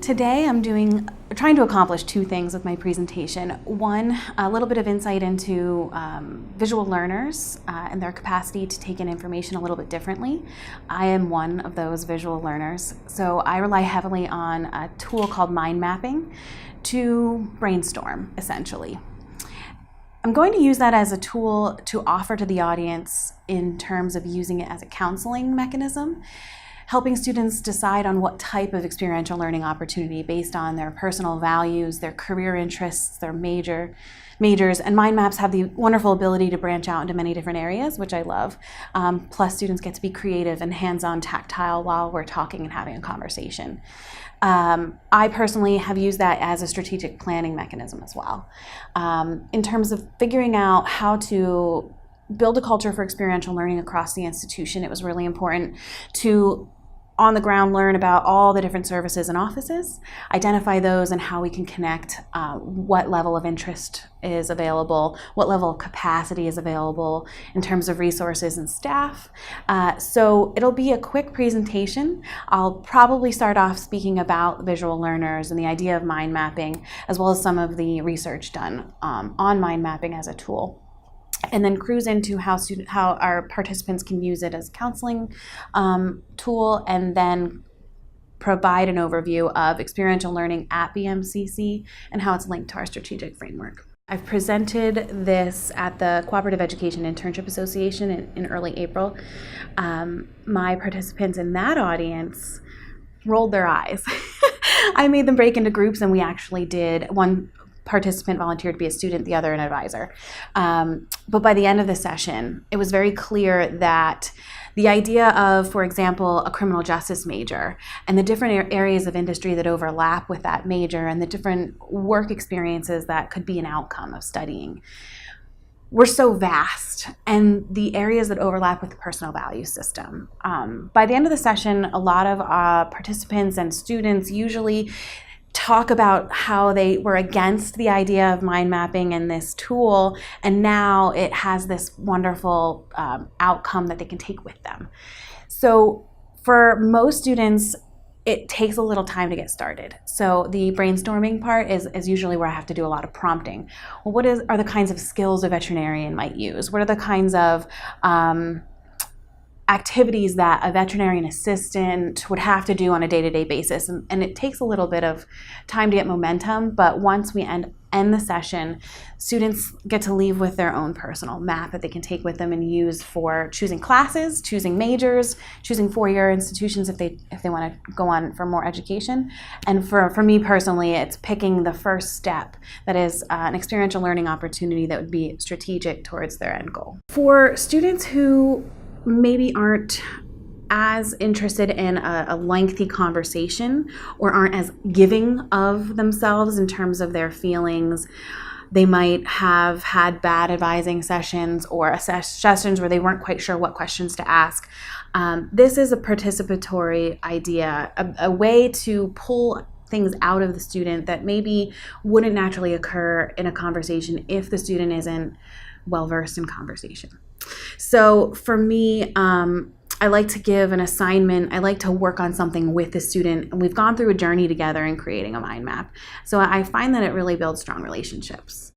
Today I'm trying to accomplish two things with my presentation. One, a little bit of insight into visual learners and their capacity to take in information a little bit differently. I am one of those visual learners, so I rely heavily on a tool called mind mapping to brainstorm, essentially. I'm going to use that as a tool to offer to the audience in terms of using it as a counseling mechanism, helping students decide on what type of experiential learning opportunity based on their personal values, their career interests, their majors, and mind maps have the wonderful ability to branch out into many different areas, which I love. Plus, students get to be creative and hands-on tactile while we're talking and having a conversation. I personally have used that as a strategic planning mechanism as well. In terms of figuring out how to build a culture for experiential learning across the institution, it was really important to on the ground learn about all the different services and offices, identify those and how we can connect, what level of interest is available, what level of capacity is available in terms of resources and staff. So it'll be a quick presentation. I'll probably start off speaking about visual learners and the idea of mind mapping, as well as some of the research done on mind mapping as a tool, and then cruise into how our participants can use it as a counseling tool, and then provide an overview of experiential learning at BMCC and how it's linked to our strategic framework. I've presented this at the Cooperative Education Internship Association in early April. My participants in that audience rolled their eyes. I made them break into groups, and we actually did one participant volunteered to be a student, the other an advisor. But by the end of the session, it was very clear that the idea of, for example, a criminal justice major and the different areas of industry that overlap with that major and the different work experiences that could be an outcome of studying were so vast, and the areas that overlap with the personal value system. By the end of the session, a lot of participants and students usually talk about how they were against the idea of mind mapping and this tool, and now it has this wonderful outcome that they can take with them. So for most students, it takes a little time to get started. So the brainstorming part is usually where I have to do a lot of prompting. Well, what are the kinds of skills a veterinarian might use? What are the kinds of activities that a veterinarian assistant would have to do on a day-to-day basis? And it takes a little bit of time to get momentum, but once we end the session, students get to leave with their own personal map that they can take with them and use for choosing classes, choosing majors, choosing four-year institutions if they want to go on for more education. And for me personally, it's picking the first step that is an experiential learning opportunity that would be strategic towards their end goal. For students who maybe aren't as interested in a lengthy conversation or aren't as giving of themselves in terms of their feelings, they might have had bad advising sessions or sessions where they weren't quite sure what questions to ask. This is a participatory idea, a way to pull things out of the student that maybe wouldn't naturally occur in a conversation if the student isn't well-versed in conversation. So for me, I like to give an assignment. I like to work on something with the student, and we've gone through a journey together in creating a mind map. So I find that it really builds strong relationships.